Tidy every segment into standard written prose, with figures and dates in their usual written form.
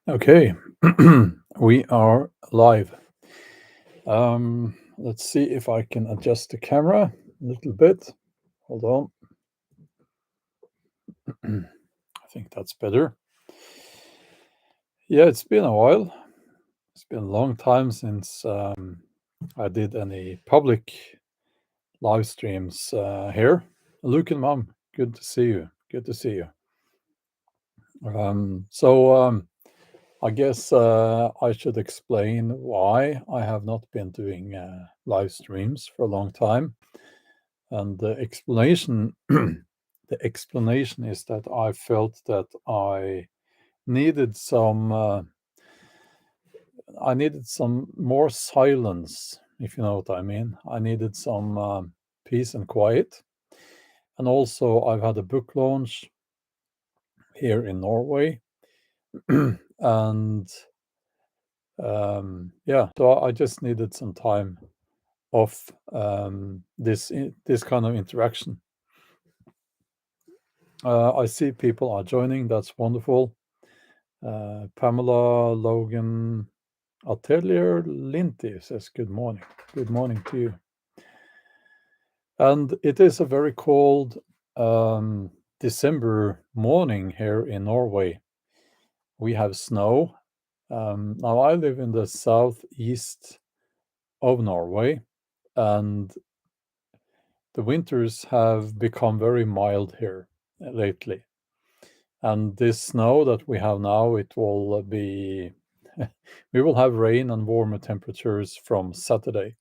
Okay, we are live. Let's see if I can adjust the camera a little bit. Hold on. I think that's better. Yeah, it's been a while. It's been a long time since I did any public live streams here. Luke and Mom, good to see you. Good to see you. So I guess I should explain why I have not been doing live streams for a long time. And the explanation the explanation is that I felt that needed some I needed some more silence, if you know what I mean. I needed some peace and quiet. And also, I've had a book launch here in Norway, and yeah, so I just needed some time off this kind of interaction. I see people are joining. That's wonderful. Pamela Logan Atelier Linty says good morning. Good morning to you. And it is a very cold December morning here in Norway. We have snow. Now I live in the southeast of Norway, and the winters have become very mild here lately. And this snow that we have now, it will be we will have rain and warmer temperatures from Saturday.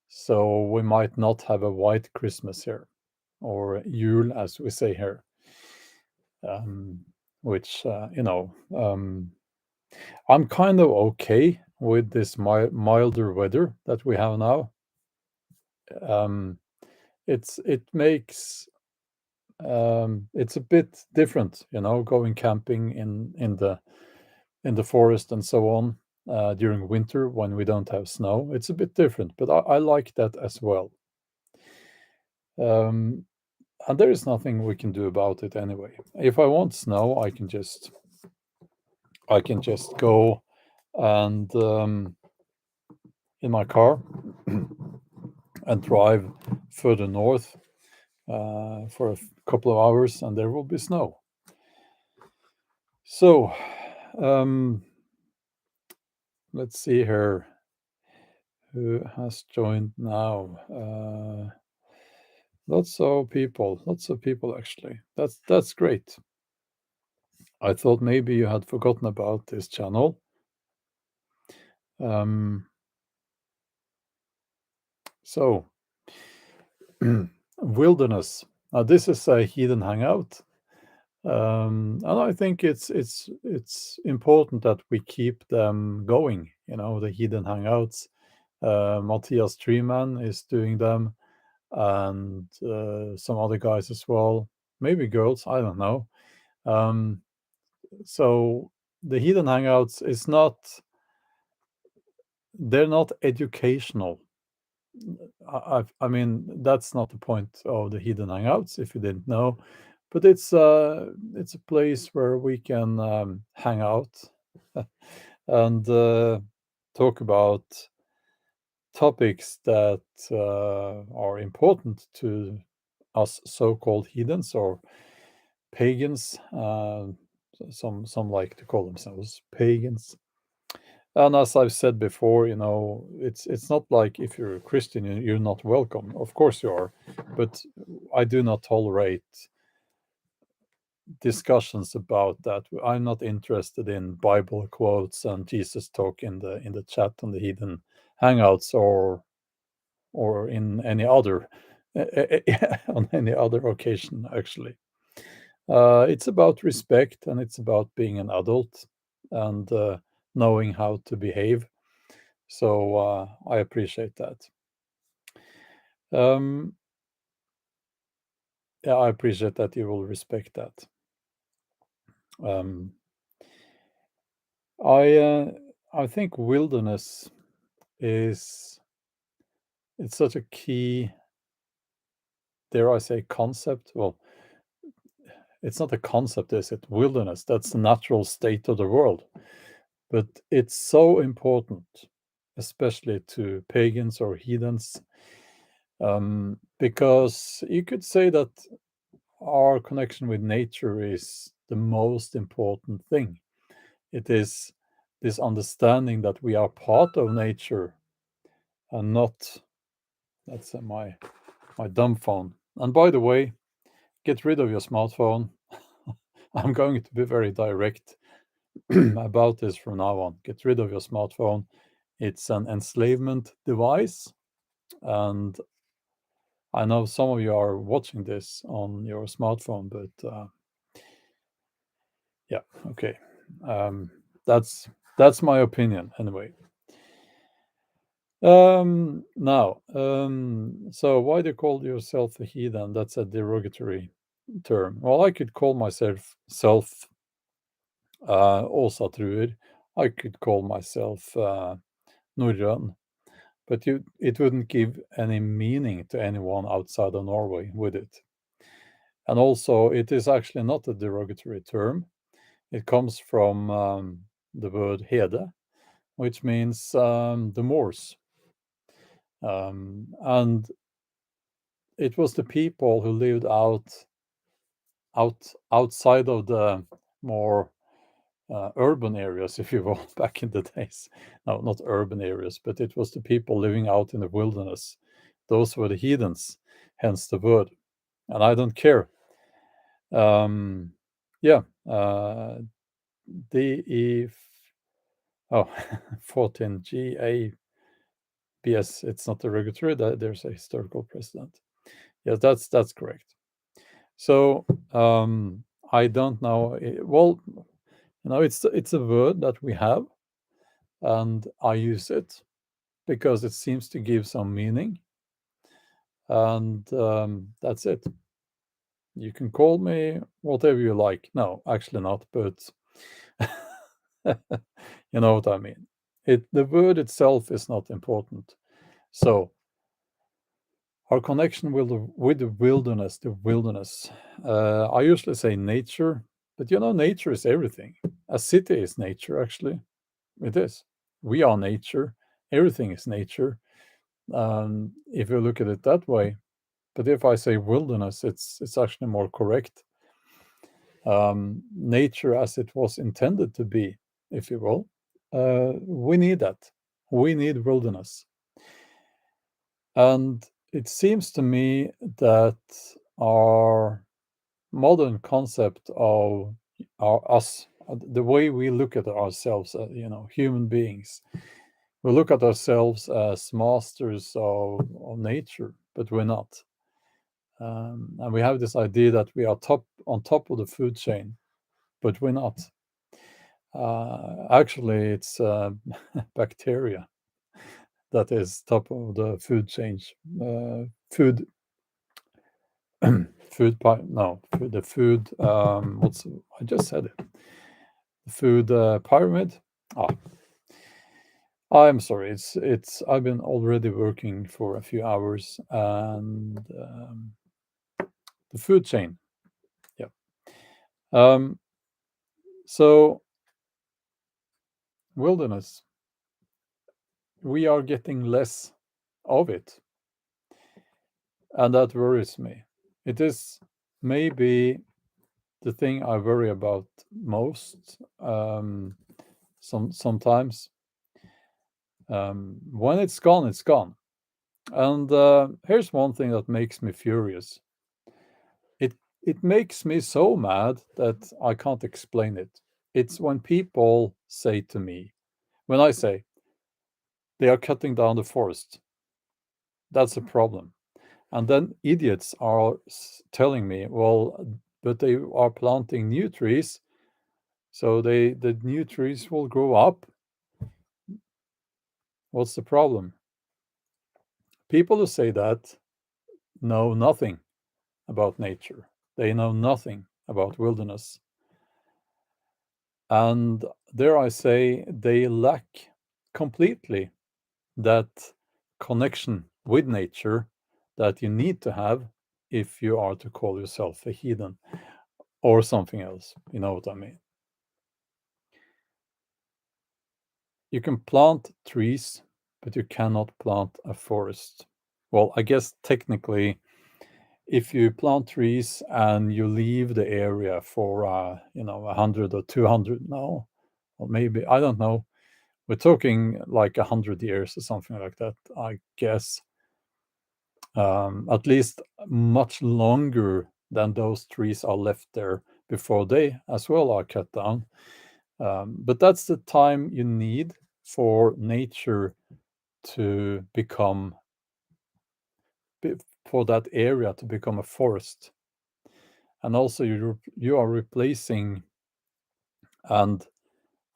So we might not have a white Christmas here, or Yule, as we say here, which, I'm kind of okay with this milder weather that we have now. It makes it's a bit different, going camping in the forest and so on during winter when we don't have snow. It's a bit different, but I like that as well. And there is nothing we can do about it anyway. If I want snow, I can just go and in my car and drive further north for a couple of hours, and there will be snow. So let's see here. Who has joined now? Lots of people actually. That's great. I thought maybe you had forgotten about this channel. So, wilderness. Now, this is a Heathen Hangout, and I think it's important that we keep them going. The Heathen Hangouts. Matthias Treeman is doing them, and some other guys as well. Maybe girls. I don't know. So the Heathen Hangouts is not. They're not educational. I mean, that's not the point of the Heathen Hangouts, if you didn't know, but it's a place where we can hang out and talk about topics that are important to us so-called heathens or pagans. Some like to call themselves pagans. And as I've said before, it's not like if you're a Christian, you're not welcome. Of course you are, but I do not tolerate discussions about that. I'm not interested in Bible quotes and Jesus talk in the chat on the Heathen Hangouts or in any other on any other occasion. Actually, it's about respect and it's about being an adult and knowing how to behave. So I appreciate that. Yeah, I appreciate that you will respect that. Um, I think wilderness is it's such a key, dare I say, concept. Well, it's not a concept, is it? Wilderness, that's the natural state of the world. But it's so important, especially to pagans or heathens, because you could say that our connection with nature is the most important thing. It is this understanding that we are part of nature and not. That's my dumb phone. And by the way, get rid of your smartphone. I'm going to be very direct about this from now on. Get rid of your smartphone. It's an enslavement device. And I know some of you are watching this on your smartphone, but yeah, okay. That's my opinion anyway. Now, so why do you call yourself a heathen? That's a derogatory term. Well, I could call myself Åsa Truer. I could call myself Norrön, but it wouldn't give any meaning to anyone outside of Norway, would it? And also, it is actually not a derogatory term. It comes from the word hede, which means the Moors. And it was the people who lived outside of the more urban areas, if you will, back in the days. No, not urban areas, but it was the people living out in the wilderness. Those were the heathens, hence the word. And I don't care. Yeah, DE, oh, 14 GABS. It's not a regulatory. There's a historical precedent. Yes, that's correct. So I don't know. Well, it's a word that we have, and I use it because it seems to give some meaning, and that's it. You can call me whatever you like. No, actually not, but you know what I mean. The word itself is not important. So our connection with the wilderness. I usually say nature, but nature is everything. A city is nature, actually. It is. We are nature. Everything is nature. If you look at it that way. But if I say wilderness, it's actually more correct. Nature as it was intended to be, if you will. We need that. We need wilderness. And it seems to me that our modern concept of us, the way we look at ourselves, human beings, we look at ourselves as masters of nature, but we're not. And we have this idea that we are on top of the food chain, but we're not. Actually, it's bacteria that is top of the food chain. Food, food pipe. No, the food. I just said it. The food pyramid. Ah, I'm sorry. It's. I've been already working for a few hours, and the food chain. Yeah. So wilderness. We are getting less of it, and that worries me. It is maybe the thing I worry about most. Sometimes when it's gone, it's gone. And here's one thing that makes me furious. It makes me so mad that I can't explain it. It's when people say to me, when I say they are cutting down the forest, that's a problem. And then idiots are telling me, well, but they are planting new trees, so the new trees will grow up. What's the problem? People who say that know nothing about nature. They know nothing about wilderness. And dare I say, they lack completely that connection with nature that you need to have if you are to call yourself a heathen. or something else. You know what I mean? You can plant trees, but you cannot plant a forest. Well, I guess technically, if you plant trees and you leave the area for 100 or 200 now, or maybe I don't know. We're talking like 100 years or something like that, I guess. At least much longer than those trees are left there before they as well are cut down. But that's the time you need for nature to become, for that area to become a forest. And also you are replacing, and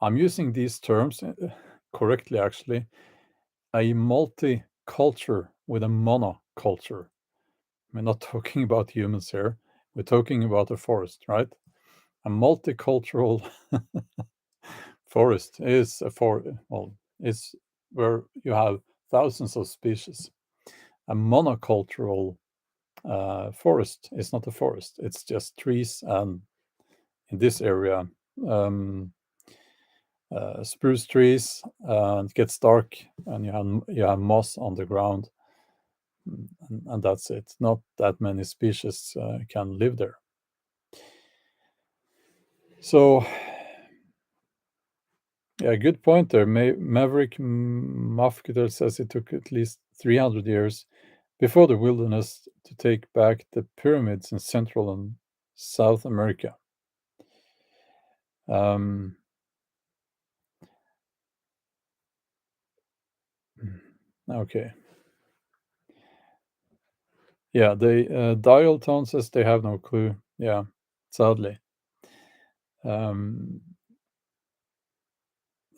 I'm using these terms correctly actually, a multiculture with a monoculture. We're not talking about humans here. We're talking about a forest, right? A multicultural forest is is where you have thousands of species. A monocultural forest is not a forest. It's just trees, and in this area, um, spruce trees. It gets dark, and you have moss on the ground, and that's it. Not that many species can live there. So, yeah, good point there. Maverick Mafketer says it took at least 300 years before the wilderness to take back the pyramids in Central and South America. Um, okay. Yeah, the dial tone says they have no clue. Yeah, sadly. Um,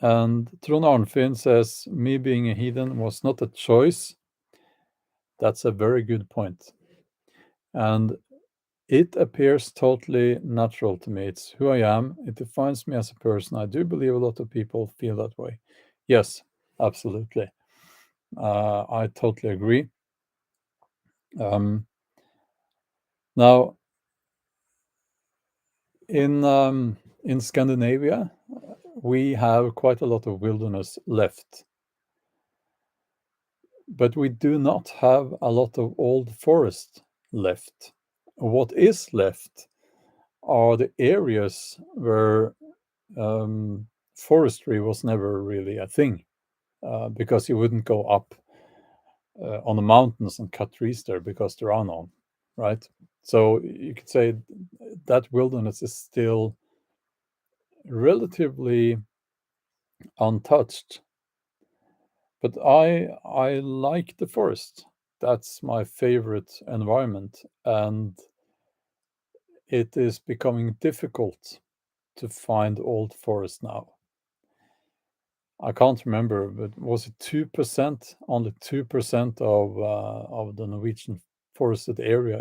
and Trond Arnfinn says, me being a heathen was not a choice. That's a very good point. And it appears totally natural to me. It's who I am. It defines me as a person. I do believe a lot of people feel that way. Yes, absolutely. I totally agree. Now, in Scandinavia, we have quite a lot of wilderness left, but we do not have a lot of old forest left. What is left are the areas where forestry was never really a thing, because you wouldn't go up on the mountains and cut trees there because there are none, right? So you could say that wilderness is still relatively untouched. But I like the forest. That's my favorite environment, and it is becoming difficult to find old forest now. I can't remember, but was it 2%? Only 2% of the Norwegian forested area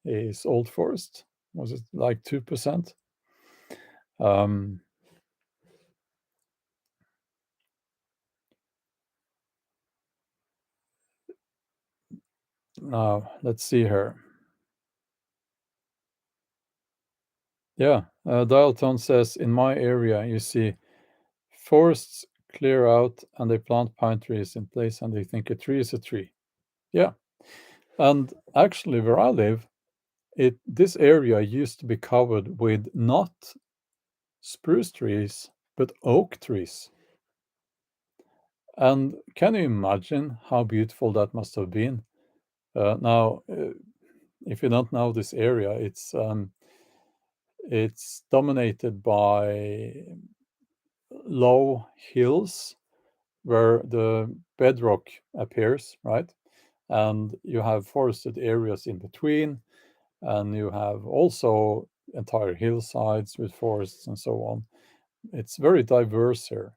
is old forest. Was it like 2%? Um, Now let's see here. Yeah, Dial Tone says in my area you see forests clear out and they plant pine trees in place and they think a tree is a tree. Yeah, and actually where I live, this area used to be covered with not spruce trees but oak trees. And can you imagine how beautiful that must have been? Now, if you don't know this area, it's dominated by low hills where the bedrock appears, right? And you have forested areas in between, and you have also entire hillsides with forests and so on. It's very diverse here.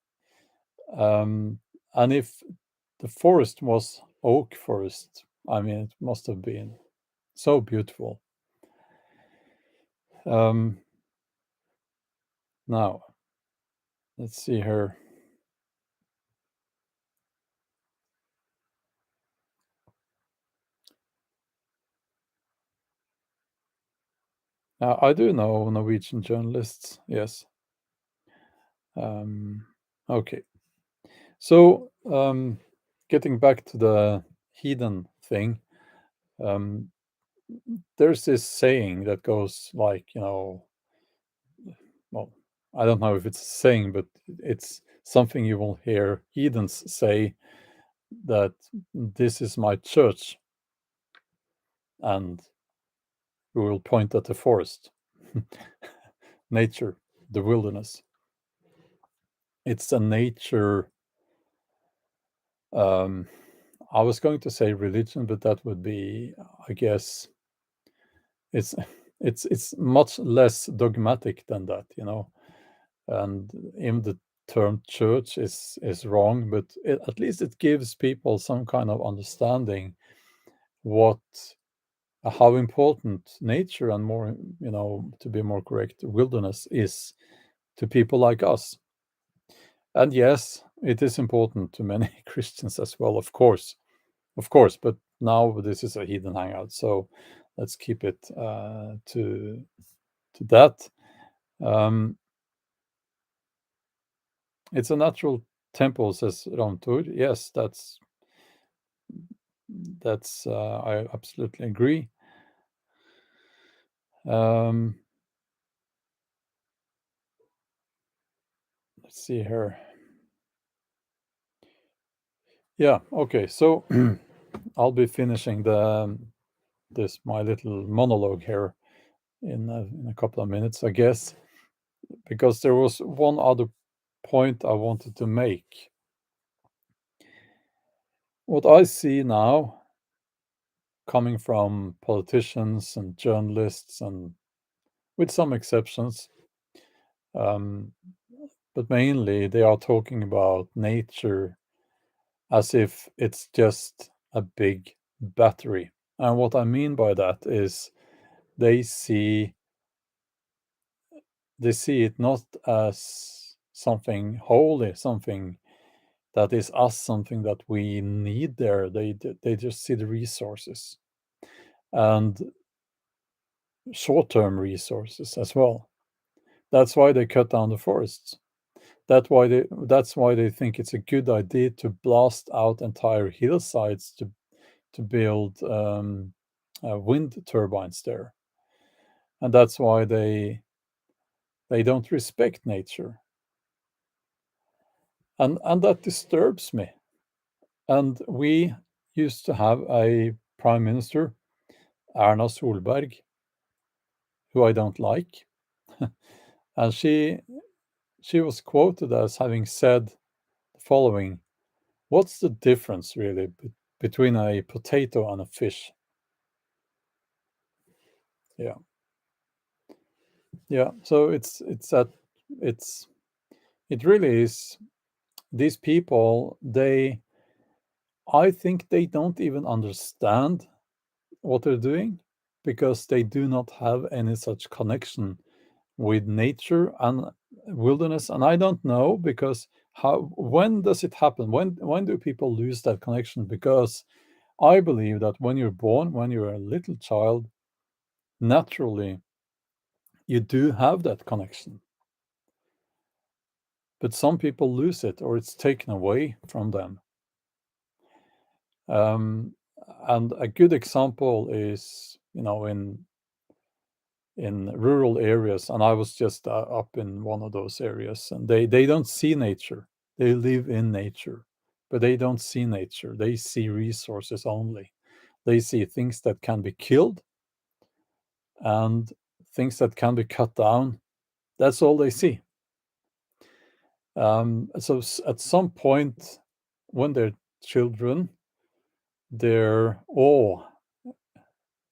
And if the forest was oak forest, I mean, it must have been so beautiful. Um, Now, let's see here. I do know Norwegian journalists, yes. Um, okay. So, getting back to the heathen thing, um, there's this saying that goes like, well, I don't know if it's a saying, but it's something you will hear heathens say, that this is my church, and we will point at the forest, nature, the wilderness. It's a nature. Um, I was going to say religion, but that would be, I guess, it's it's much less dogmatic than that, And even the term church is wrong, but at least it gives people some kind of understanding what how important nature and more, to be more correct, wilderness is to people like us. And yes, it is important to many Christians as well, of course. But now this is a heathen hangout, so let's keep it to that. Um, it's a natural temple, says Ramtur. Yes, I absolutely agree. Um, let's see here. Yeah, okay. So I'll be finishing this my little monologue here in a couple of minutes, I guess, because there was one other point I wanted to make. What I see now, coming from politicians and journalists, and with some exceptions, um, but mainly they are talking about nature as if it's just a big battery. And what I mean by that is they see they see it not as something holy, something that is us, something that we need there. They just see the resources, and short-term resources as well. That's why they cut down the forests. That's why they think it's a good idea to blast out entire hillsides to build wind turbines there, and that's why they don't respect nature, and that disturbs me. And we used to have a prime minister, Erna Solberg, who I don't like, and she was quoted as having said the following: "What's the difference really between a potato and a fish?" Yeah, yeah. So it's it really is. These people, I think they don't even understand what they're doing, because they do not have any such connection with nature and wilderness. And I don't know, because when does it happen? When do people lose that connection? Because I believe that when you're born, when you're a little child, naturally you do have that connection. But some people lose it, or it's taken away from them. Um, and a good example is, in rural areas, and I was just up in one of those areas, and they don't see nature. They live in nature, but they don't see nature. They see resources only. They see things that can be killed and things that can be cut down. That's all they see. So at some point, when they're children, their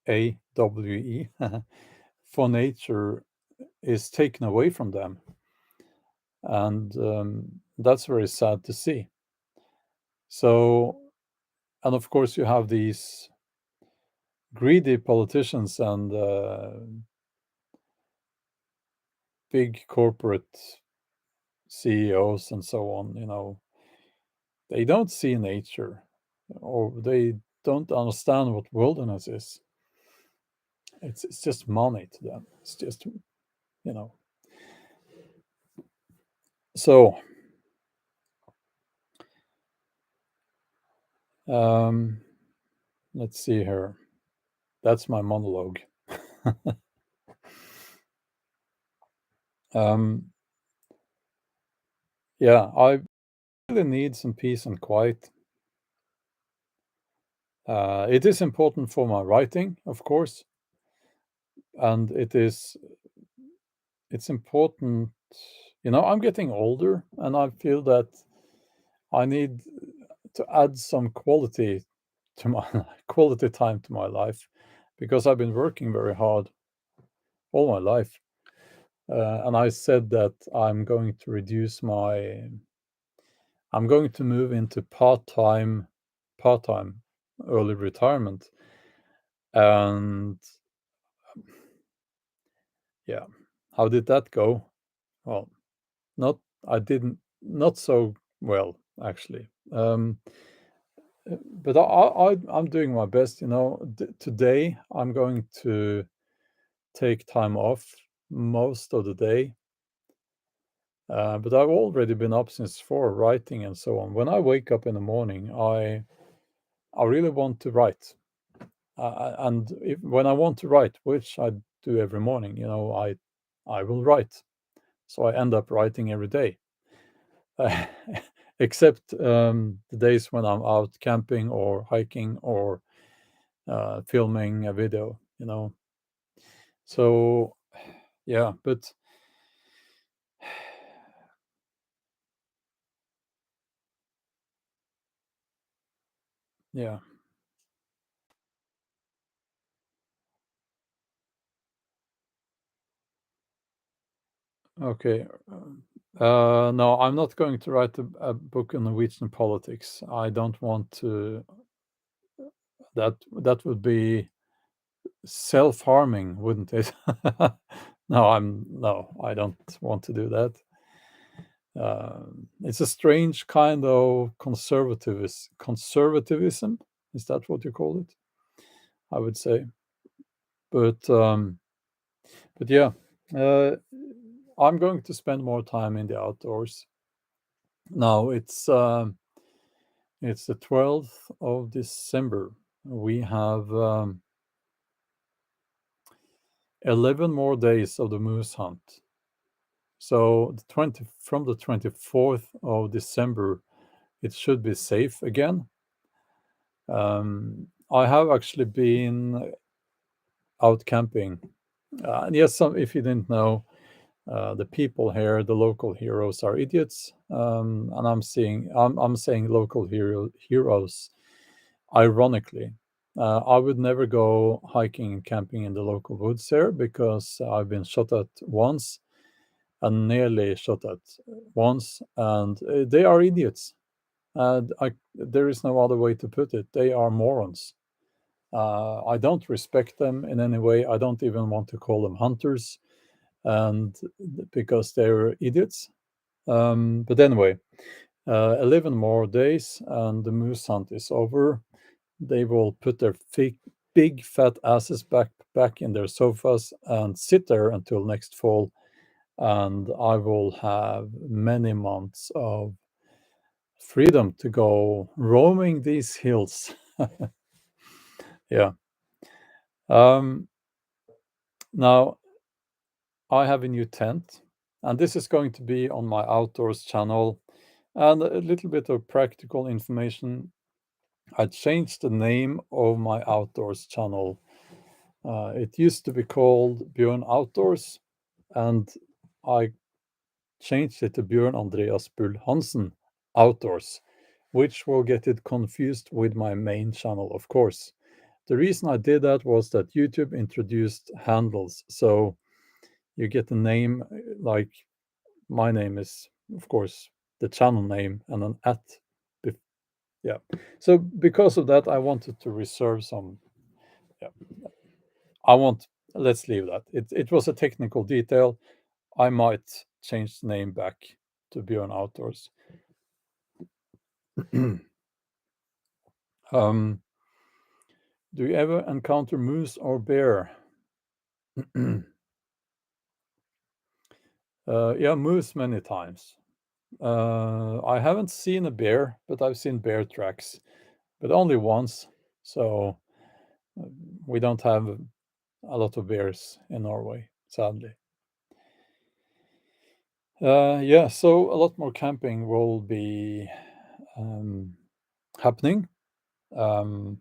AWE for nature is taken away from them, and that's very sad to see. So, and of course, you have these greedy politicians and big corporate CEOs and so on. They don't see nature, or they don't understand what wilderness is. it's just money to them. It's just, you know. So um, let's see here. That's my monologue. um, yeah, I really need some peace and quiet. It is important for my writing, of course, and it's important. I'm getting older, and I feel that I need to add some quality to my quality time to my life, because I've been working very hard all my life. And I said that I'm going to move into part-time early retirement. And yeah, how did that go? Well, not I didn't not so well, actually. But I'm doing my best. Today I'm going to take time off most of the day. But I've already been up since 4, writing and so on. When I wake up in the morning, I really want to write. And when I want to write, which I do every morning, I will write. So I end up writing every day, except the days when I'm out camping or hiking or filming a video. So yeah, but yeah, okay. No, I'm not going to write a book on Norwegian politics. I don't want to. That would be self-harming, wouldn't it? No, I don't want to do that. It's a strange kind of conservatism. Is that what you call it? I would say. But yeah, uh, I'm going to spend more time in the outdoors. Now it's the 12th of December. We have 11 more days of the moose hunt. So from the 24th of December, it should be safe again. I have actually been out camping. And yes, if you didn't know, the people here, the local heroes, are idiots. And I'm saying local heroes ironically. I would never go hiking and camping in the local woods here, because I've been shot at once, and nearly shot at once, and they are idiots. There is no other way to put it. They are morons. I don't respect them in any way. I don't even want to call them hunters, and because they're idiots. But anyway, 11 more days, and the moose hunt is over. They will put their big fat asses back in their sofas and sit there until next fall, and I will have many months of freedom to go roaming these hills. Yeah. Um, Now I have a new tent, and this is going to be on my outdoors channel. And a little bit of practical information. I changed the name of my outdoors channel. It used to be called Bjorn Outdoors, and I changed it to Bjorn Andreas Bull-Hansen Outdoors, which will get it confused with my main channel, of course. The reason I did that was that YouTube introduced handles. So you get the name, like my name is, of course, the channel name and an at. Yeah. So because of that, I wanted to reserve some. Yeah. I want. Let's leave that. It was a technical detail. I might change the name back to Bjorn Outdoors. um, do you ever encounter moose or bear? Yeah, moose many times. I haven't seen a bear, but I've seen bear tracks, but only once. So uh, we don't have a lot of bears in Norway, sadly. Yeah, so a lot more camping will be um, happening. Um,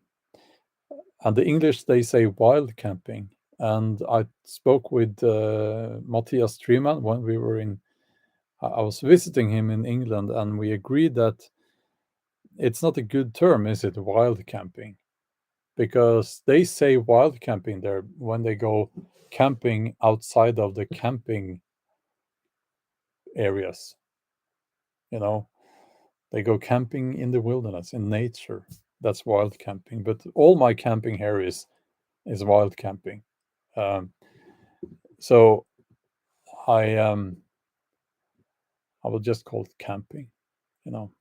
and the English, they say wild camping. And I spoke with Matthias Treman when we were in, I was visiting him in England, and we agreed that it's not a good term, is it, wild camping? Because they say wild camping there when they go camping outside of the camping areas, you know, they go camping in the wilderness, in nature. That's wild camping. But all my camping here is wild camping. Um, so I I will just call it camping, you know.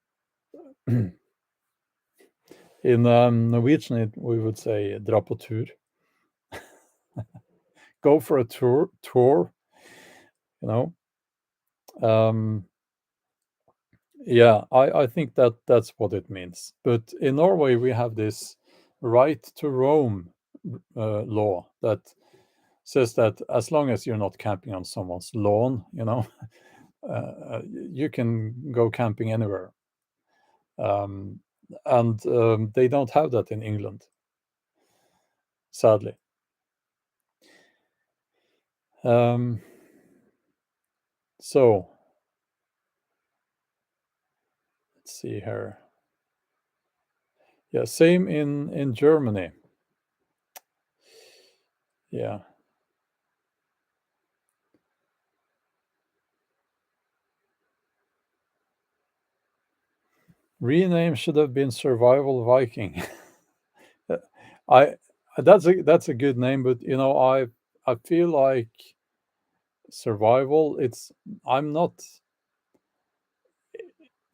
In Norwegian, we would say dra på tur, go for a tour, you know. Um, yeah, I think that that's what it means. But in Norway, we have this right to roam law that says that as long as you're not camping on someone's lawn, you know, you can go camping anywhere. Um, and they don't have that in England, sadly. Um, so let's see here. Yeah, same in Germany. Yeah, rename should have been Survival Viking. Uh, I that's a good name, but you know, I feel like survival. I'm not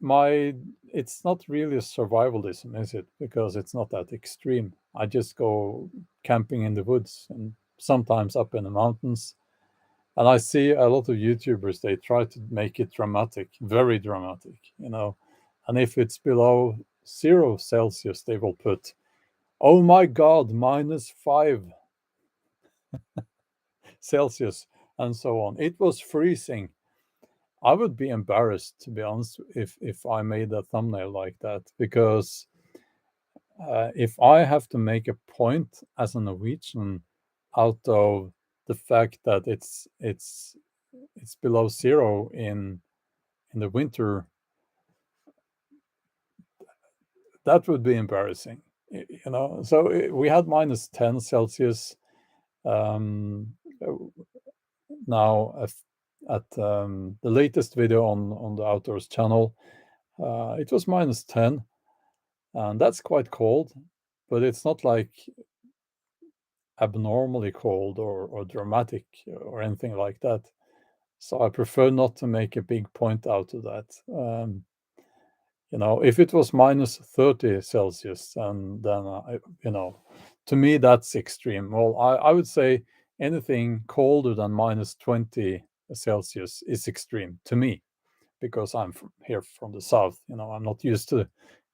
my it's not really a survivalism, is it? Because it's not that extreme. I just go camping in the woods and sometimes up in the mountains. And I see a lot of YouTubers, they try to make it dramatic, very dramatic, you know. And if it's below 0 Celsius, they will put, oh my God, -5 Celsius, and so on. It was freezing. I would be embarrassed, to be honest, if I made a thumbnail like that, because if I have to make a point as a Norwegian out of the fact that it's below zero in the winter, that would be embarrassing, you know. So we had -10 Celsius um, uh, now at the latest video on the Outdoors channel. It was -10, and that's quite cold, but it's not like abnormally cold or dramatic or anything like that. So I prefer not to make a big point out of that. You know, if it was -30 Celsius, and then you know, to me that's extreme. Well, I would say anything colder than -20 Celsius is extreme to me, because I'm here from the south. You know, I'm not used to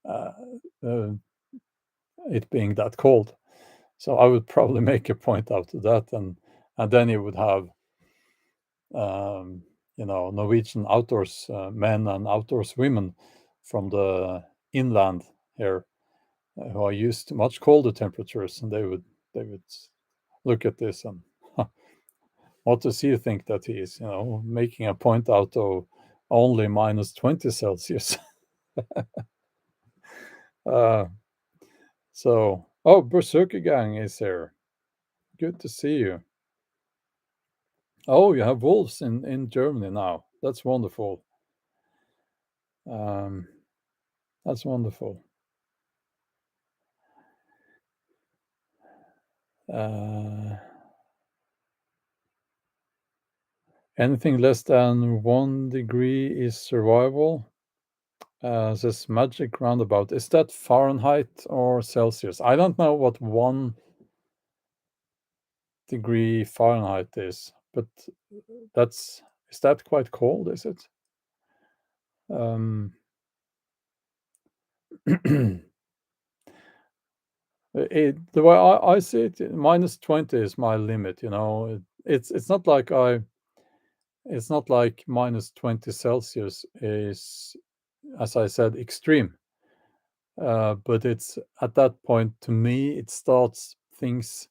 uh, uh, it being that cold. So I would probably make a point out of that, and then you would have you know, Norwegian outdoors men and outdoors women from the inland here who are used to much colder temperatures, and they would look at this and, "Huh, what does he think that he is? You know, making a point out of only -20 Celsius." uh, so, oh, Berserker Gang is here. Good to see you. Oh, you have wolves in Germany now. That's wonderful. Um, that's wonderful. Uh, anything less than 1 degree is survival. Says magic roundabout. Is that Fahrenheit or Celsius? I don't know what one. degree Fahrenheit is, but is that quite cold, is it? Um, the way I see it, -20 is my limit, you know. It's not like -20 Celsius is, as I said, extreme. But it's at that point, to me, it starts things.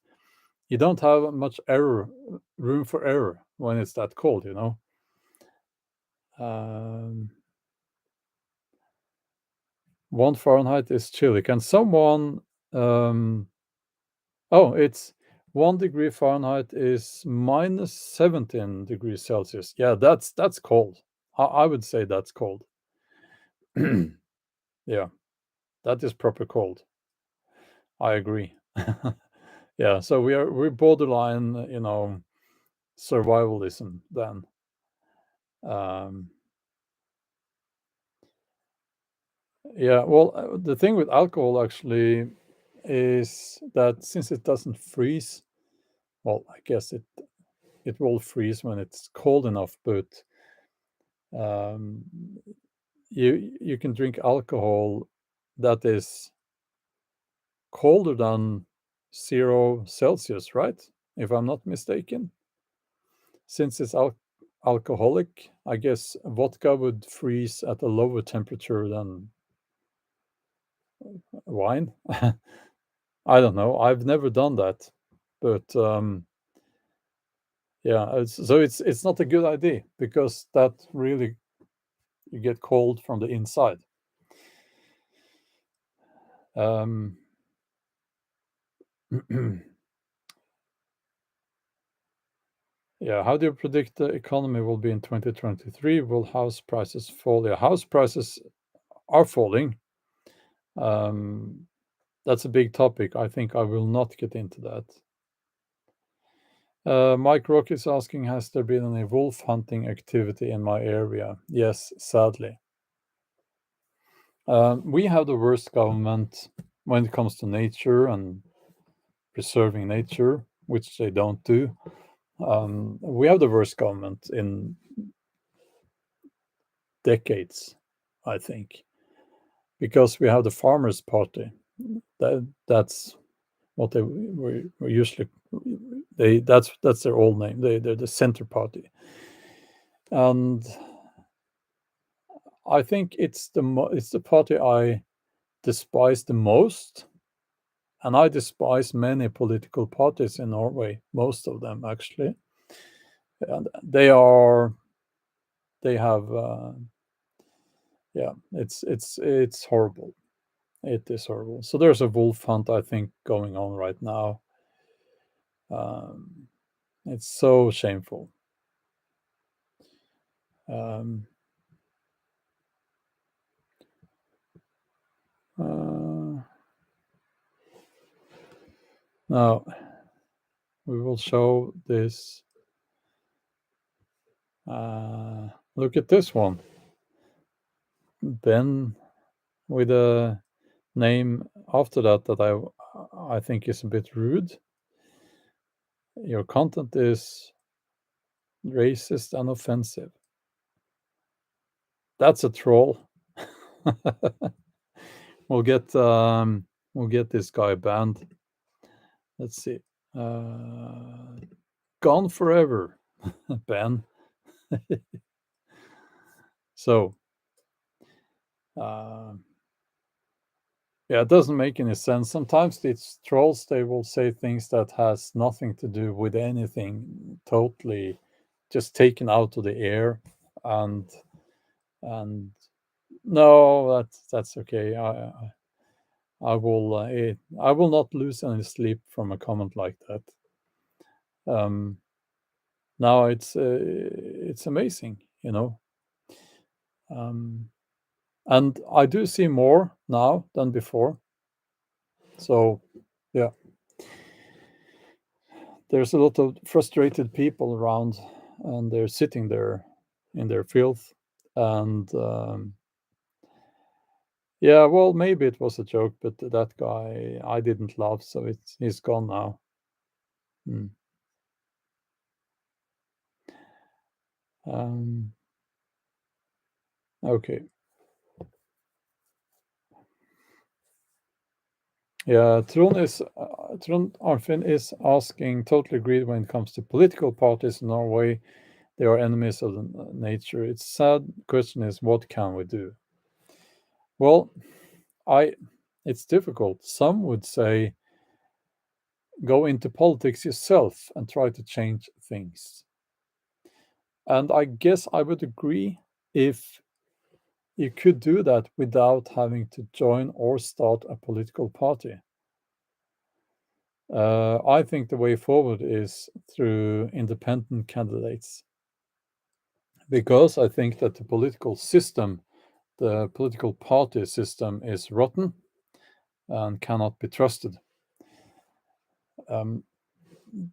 You don't have much room for error when it's that cold, you know. Um, 1 Fahrenheit is chilly. Can someone? Um, oh, it's 1 degree Fahrenheit is -17 degrees Celsius. Yeah, that's cold. I would say that's cold. Yeah, that is proper cold. I agree. Yeah, so we're borderline, you know, survivalism then. Um, yeah, well, the thing with alcohol actually is that since it doesn't freeze, well, I guess it will freeze when it's cold enough, but um, you can drink alcohol that is colder than 0 Celsius, right? If I'm not mistaken. Since it's alcoholic, I guess vodka would freeze at a lower temperature than wine. I don't know. I've never done that, but yeah, it's not a good idea because that really you get cold from the inside. Um, yeah, how do you predict the economy will be in 2023? Will house prices fall? Yeah, house prices are falling. Um, that's a big topic. I think I will not get into that. Mike Rock is asking, has there been any wolf hunting activity in my area? Yes, sadly. We have the worst government when it comes to nature and preserving nature, which they don't do. We have the worst government in decades, I think, because we have the Farmers' Party. That's what they were usually. That's their old name. They're the Center Party, and I think it's the party I despise the most, and I despise many political parties in Norway, most of them actually. And they have yeah, it's horrible. It is horrible. So there's a wolf hunt, I think, going on right now. Um, it's so shameful. Um, uh, Now we will show this. Look at this one, Ben, with a name after that I think is a bit rude. Your content is racist and offensive. That's a troll. We'll get this guy banned. Let's see. Gone forever, Ben. So, uh, yeah, it doesn't make any sense. Sometimes these trolls, they will say things that has nothing to do with anything, totally just taken out of the air, and and no, that's okay. I will not lose any sleep from a comment like that. Um, Now it's amazing, you know. Um, and I do see more now than before. So, yeah, there's a lot of frustrated people around, and they're sitting there in their filth. And yeah, well, maybe it was a joke, but that guy I didn't love, so he's gone now. Mm. Um, okay. Yeah, Trond Arfin is asking, totally agreed when it comes to political parties in Norway. They are enemies of the nature. It's sad question is, what can we do? Well, I it's difficult. Some would say go into politics yourself and try to change things. And I guess I would agree if you could do that without having to join or start a political party. I think the way forward is through independent candidates because I think that the political system, the political party system, is rotten and cannot be trusted. Um,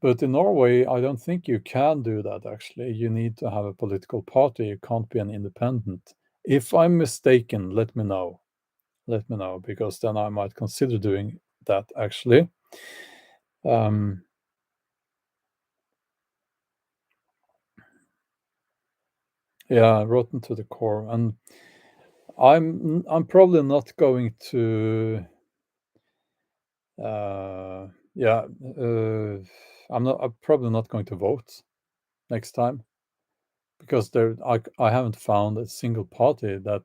but in Norway, I don't think you can do that actually. You need to have a political party, you can't be an independent. If I'm mistaken, let me know. Let me know because then I might consider doing that actually. Um, yeah, rotten to the core. And I'm probably not going to yeah I'm probably not going to vote next time because I haven't found a single party that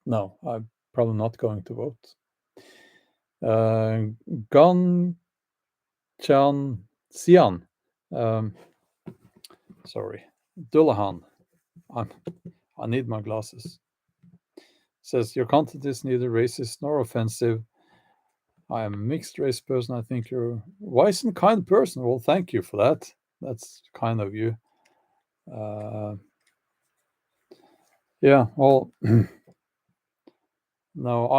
no, I'm probably not going to vote. Gan Chan Sian, um, sorry, Dullahan. I'm, I need my glasses. Says your content is neither racist nor offensive. I am a mixed race person. I think you're a wise and kind person. Well, thank you for that. That's kind of you. Uh, yeah. Well, no,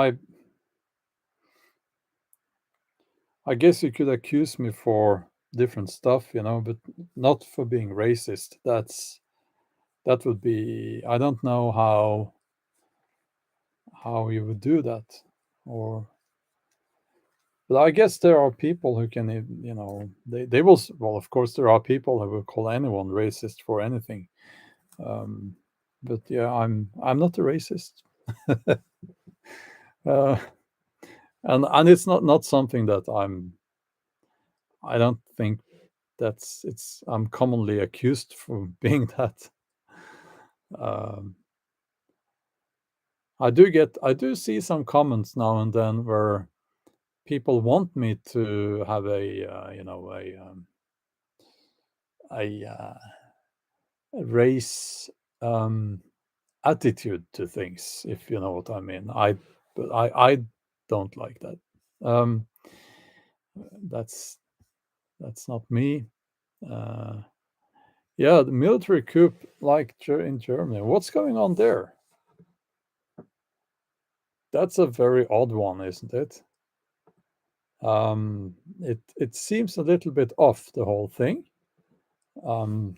I guess you could accuse me for different stuff, but not for being racist. That would be. I don't know how you would do that, or but I guess there are people who can, they will. Well, of course, there are people who will call anyone racist for anything. Um, but yeah, I'm not a racist, uh, and it's not something that I don't think that's it's. I'm commonly accused for being that. Um, I do see some comments now and then where people want me to have a race attitude to things, if you know what I mean. I don't like that. Um, that's that's not me. Uh, yeah, the military coup, like in Germany. What's going on there? That's a very odd one, isn't it? It seems a little bit off the whole thing. Um,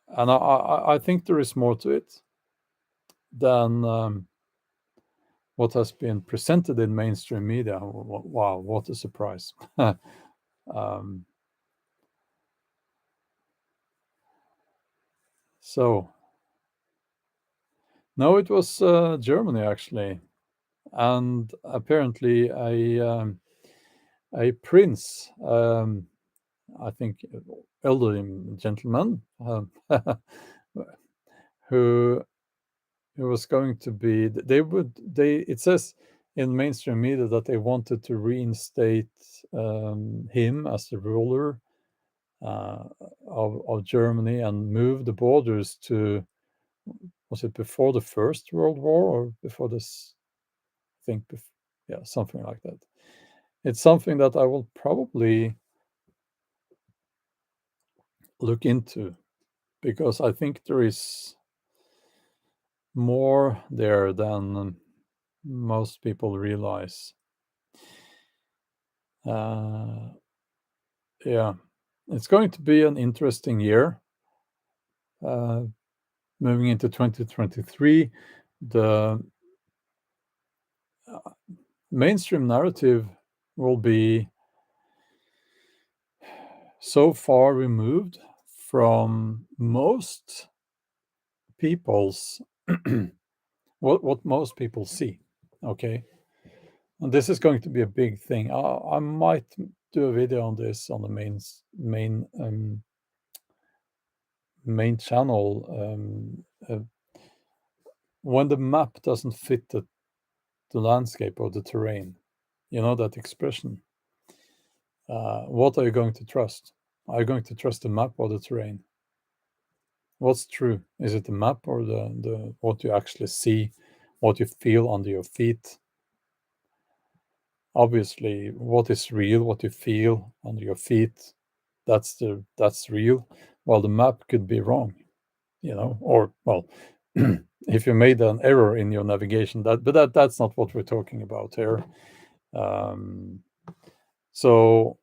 and I think there is more to it than what has been presented in mainstream media. Wow, what a surprise! um, so no, it was Germany actually, and apparently a prince, I think, elderly gentleman, who was going to be. They it says in mainstream media that they wanted to reinstate him as the ruler uh, of Germany and move the borders to, was it before the First World War or before this? I think, yeah, something like that. It's something that I will probably look into because I think there is more there than most people realize. Uh, yeah, it's going to be an interesting year. Uh, moving into 2023, the mainstream narrative will be so far removed from most people's what most people see. Okay, and this is going to be a big thing. I might do a video on this on the main channel. When the map doesn't fit the landscape or the terrain, you know that expression. What are you going to trust? Are you going to trust the map or the terrain? What's true? Is it the map or the what you actually see, what you feel under your feet? Obviously, what is real, what you feel under your feet, that's real. While the map could be wrong, you know, or well, if you made an error in your navigation, that's not what we're talking about here. Um, so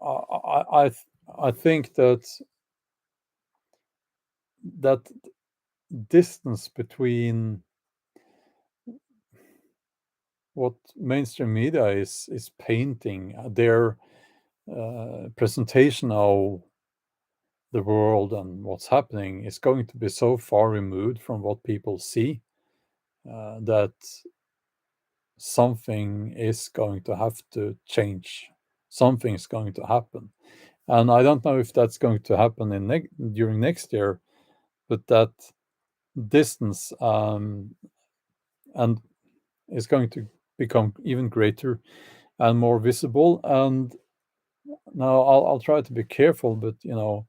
I I think that distance between what mainstream media is painting their presentation of the world and what's happening is going to be so far removed from what people see that something is going to have to change. Something's going to happen, and I don't know if that's going to happen during next year, but that distance and is going to become even greater and more visible. And now I'll try to be careful, but you know,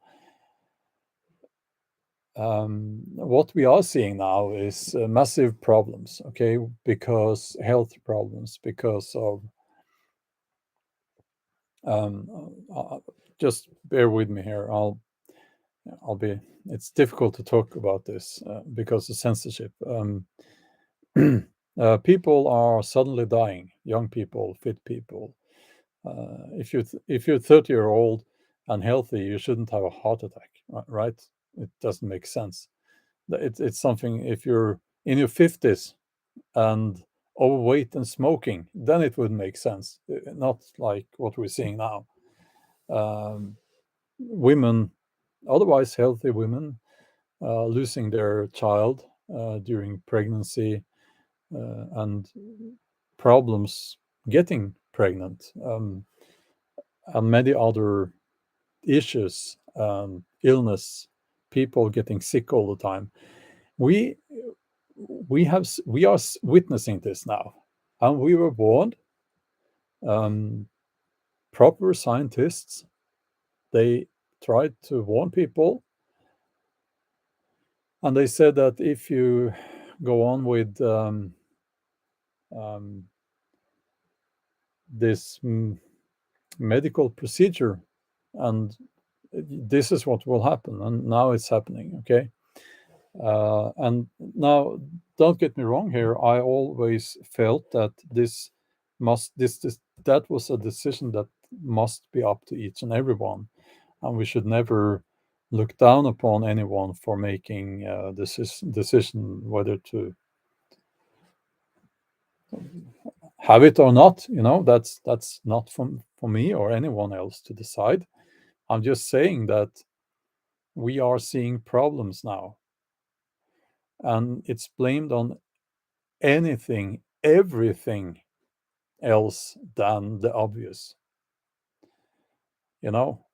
what we are seeing now is massive problems, okay, because health problems, because of um, just bear with me here. I'll be. It's difficult to talk about this because of censorship. People are suddenly dying. Young people, fit people. If you're 30-year-old and healthy, you shouldn't have a heart attack, right? It doesn't make sense. It's something. If you're in your 50s and overweight and smoking, then it would make sense. Not like what we're seeing now. Um, Women, otherwise healthy women, losing their child during pregnancy and problems getting pregnant, and many other issues, illness, people getting sick all the time. We we are witnessing this now, and we were warned. Um, Proper scientists, they tried to warn people, and they said that if you go on with um, this medical procedure, and this is what will happen, and now it's happening. Okay, and now don't get me wrong here. I always felt that this that was a decision that must be up to each and everyone, and we should never look down upon anyone for making this decision whether to have it or not. You know, that's not for me or anyone else to decide. I'm just saying that we are seeing problems now, and it's blamed on anything, everything else than the obvious. You know,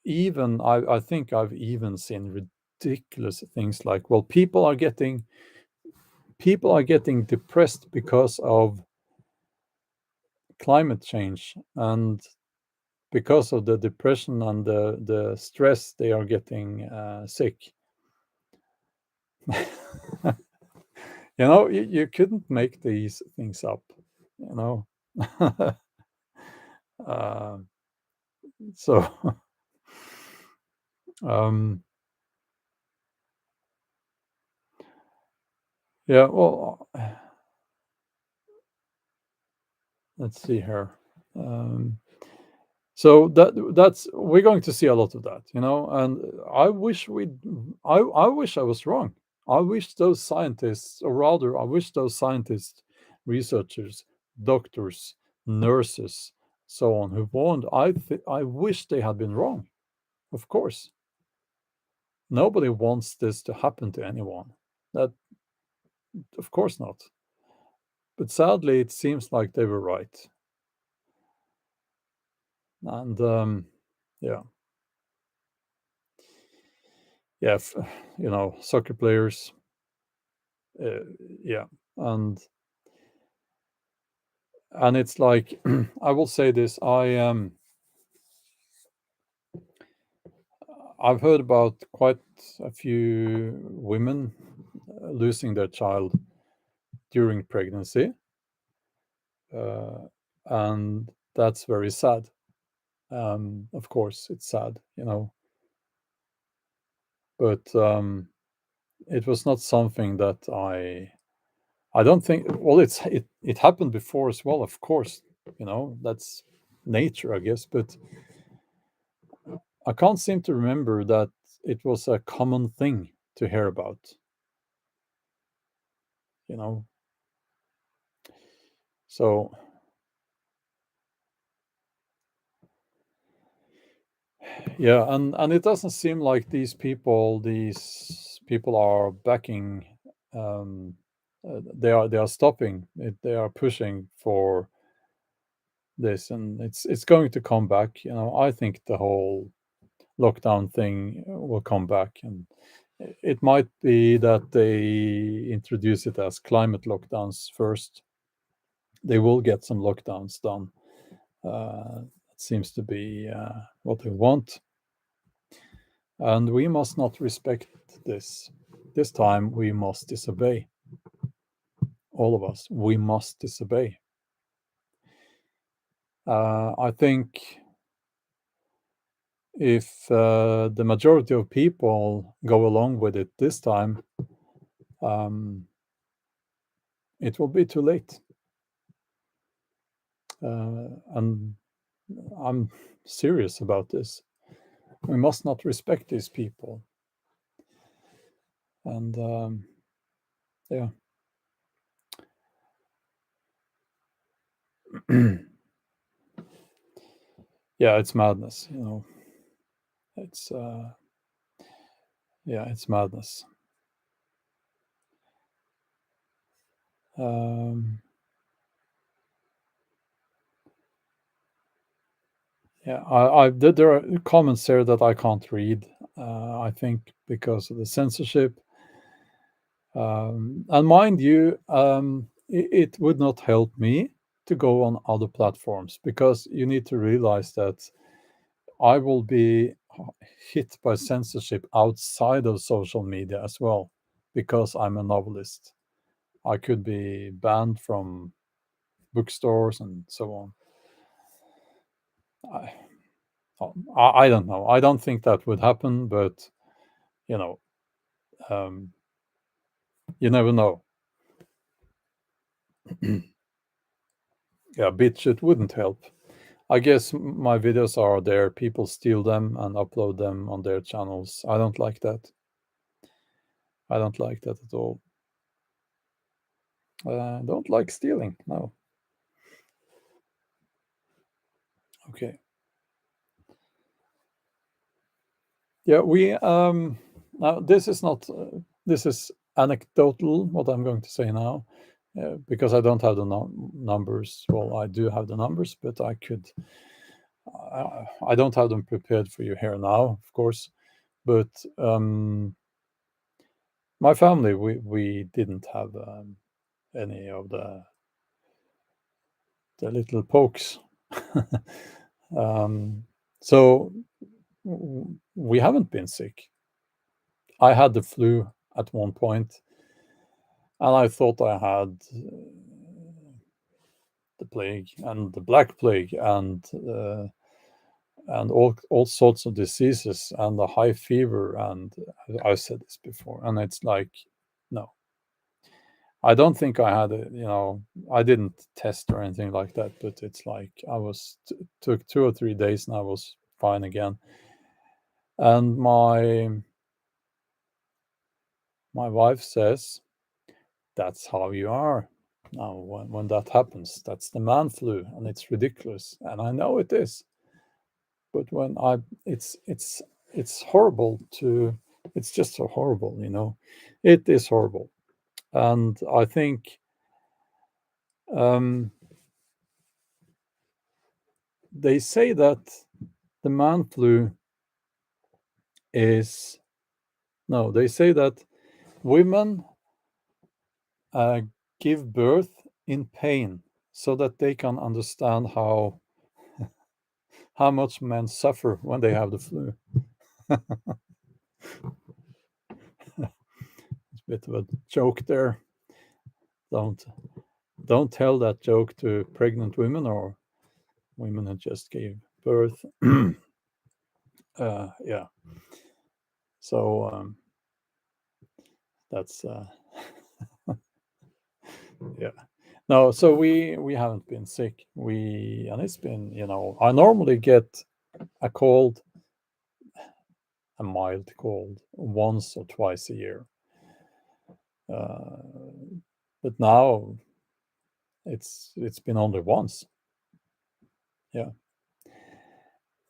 even I think I've even seen ridiculous things like, well, people are getting depressed because of climate change, and because of the depression and the stress, they are getting sick. You know, you couldn't make these things up, you know. uh, so um, yeah, well, let's see here. Um, so that's we're going to see a lot of that, you know, and I wish I was wrong. I wish those scientists, or rather, I wish those scientists, researchers, doctors, nurses, so on, who warned, I wish they had been wrong. Of course, nobody wants this to happen to anyone. That, of course not. But sadly, it seems like they were right. And yeah, yeah, soccer players, uh, yeah, and it's like I will say this: I've heard about quite a few women losing their child during pregnancy, uh, and that's very sad. Of course, it's sad, but it was not something that I don't think. Well, it happened before as well, of course. That's nature, I guess. But I can't seem to remember that it was a common thing to hear about. You know, so yeah, and it doesn't seem like these people are backing. Um, they are stopping it. They are pushing for this, and it's going to come back. I think the whole lockdown thing will come back, and it might be that they introduce it as climate lockdowns first. They will get some lockdowns done. It seems to be what they want, and we must not respect this. This time we must disobey. All of us, we must disobey. I think if the majority of people go along with it this time, um, it will be too late. And I'm serious about this. We must not respect these people. And yeah. Yeah, it's madness. It's yeah, it's madness. Um, yeah, there are comments here that I can't read. I think because of the censorship. And mind you, it would not help me to go on other platforms, because you need to realize that I will be hit by censorship outside of social media as well, because I'm a novelist. I could be banned from bookstores and so on. I, I don't know. I don't think that would happen, but you know, um, you never know. Yeah, BitChute wouldn't help. I guess my videos are there. People steal them and upload them on their channels. I don't like that. I don't like that at all. Don't like stealing. No. Okay. Yeah, we now this is not this is anecdotal what I'm going to say now, because I don't have the numbers. Well, I do have the numbers, but I don't have them prepared for you here now, of course. But my family, we didn't have any of the little pokes. um, so we haven't been sick. I had the flu at one point, and I thought I had the plague and the black plague and all sorts of diseases and a high fever. And I said this before, and it's like, no, I don't think I had it. I didn't test or anything like that, but it's like I was took 2 or 3 days and I was fine again. And my wife says, that's how you are. Now, when that happens, that's the man flu, and it's ridiculous, and I know it is. But when I, it's horrible to. It's just so horrible, you know. It is horrible, and I think um, they say that the man flu is no. They say that women uh, give birth in pain so that they can understand how much men suffer when they have the flu. It's a bit of a joke there. Don't don't tell that joke to pregnant women or women that just gave birth. Yeah. So that's yeah. No, so we haven't been sick. We and it's been, you know, I normally get a cold, a mild cold, once or twice a year. Uh, but now it's been only once. Yeah.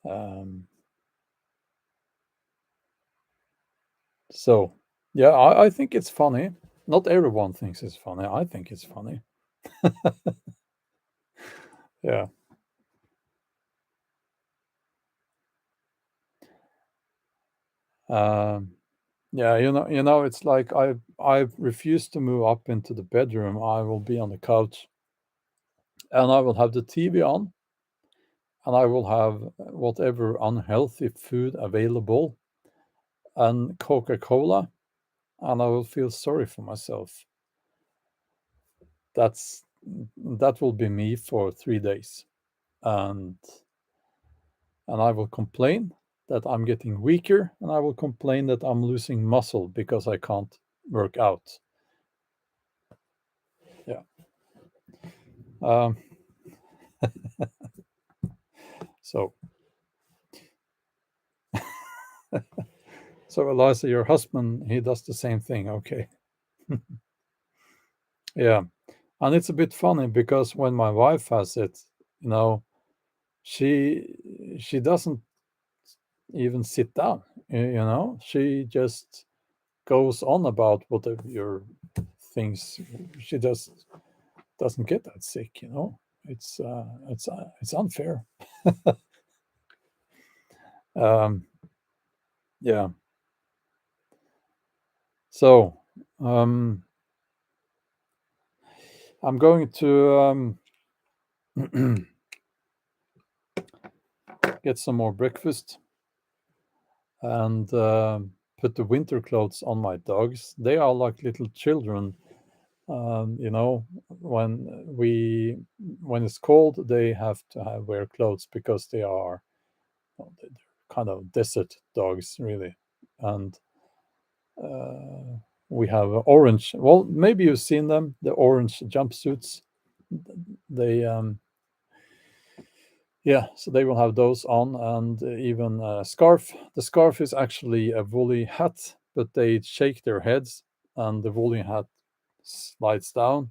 Um, so yeah, I think it's funny. Not everyone thinks it's funny. I think it's funny. Yeah. Um, yeah, it's like I've refused to move up into the bedroom. I will be on the couch and I will have the TV on and I will have whatever unhealthy food available and Coca-Cola, and I will feel sorry for myself. That's that will be me for 3 days. And I will complain that I'm getting weaker, and I will complain that I'm losing muscle because I can't work out. Yeah. Um, so, so Eliza, your husband, he does the same thing. Okay. Yeah. And it's a bit funny because when my wife has it, you know, she doesn't even sit down. You know, she just goes on about whatever your things. She just doesn't get that sick. You know, it's unfair. Um, yeah. So I'm going to get some more breakfast and put the winter clothes on my dogs. They are like little children. You know, when it's cold, they have to wear clothes because they are they're kind of desert dogs, really. And uh, we have orange. Well, maybe you've seen them, the orange jumpsuits. They Yeah, so they will have those on and even a scarf. The scarf is actually a woolly hat, but they shake their heads and the woolly hat slides down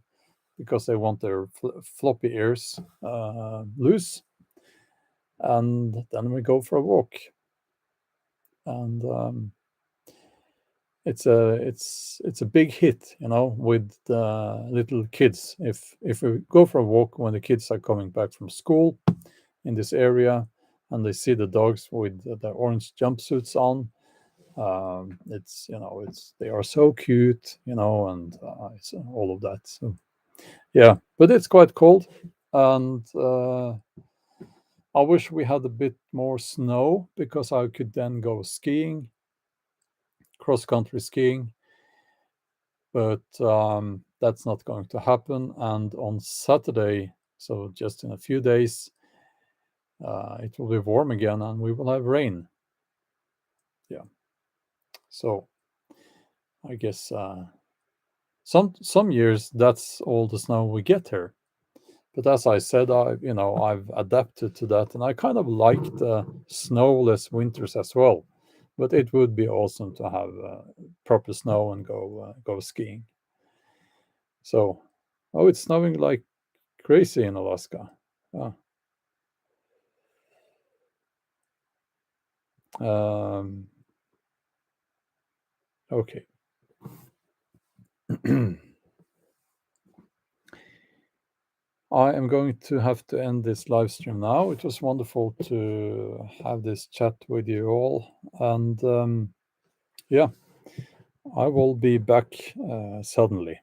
because they want their floppy ears loose. And then we go for a walk. And it's a big hit, you know, with the little kids. If we go for a walk when the kids are coming back from school in this area and they see the dogs with the orange jumpsuits on, it's it's they are so cute, and it's all of that. So yeah, but it's quite cold, and I wish we had a bit more snow because I could then go skiing, cross country skiing, but that's not going to happen. And on Saturday, so just in a few days, it will be warm again and we will have rain. Yeah. So I guess some years that's all the snow we get here. But as I said, I've adapted to that, and I kind of like the snowless winters as well. But it would be awesome to have proper snow and go skiing. So Oh, it's snowing like crazy in Alaska. Ah. Okay. I am going to have to end this live stream now. It was wonderful to have this chat with you all. And yeah, I will be back suddenly.